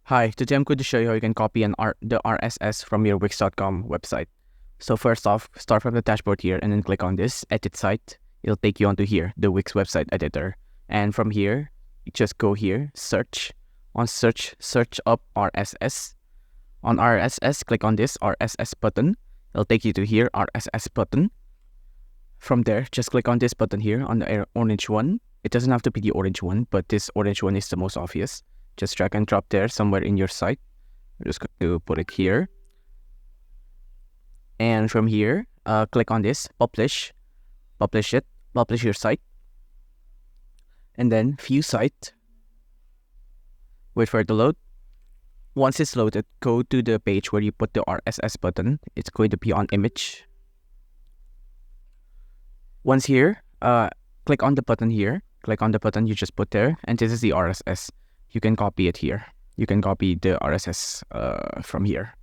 Hi, today I'm going to show you how you can copy the RSS from your Wix.com website. So first off, start from the dashboard here and then click on this Edit Site. It'll take you onto here, the Wix website editor. And from here, you just go here, search. On search up RSS. On RSS, click on this RSS button. It'll take you to here, RSS button. From there, just click on this button here on the orange one. It doesn't have to be the orange one, but this orange one is the most obvious. Just drag and drop there somewhere in your site. I'm just going to put it here. And from here, click on this, publish your site. And then view site. Wait for it to load. Once it's loaded, go to the page where you put the RSS button. It's going to be on image. Once here, click on the button here. Click on the button you just put there. And this is the RSS. You can copy it here. You can copy the RSS from here.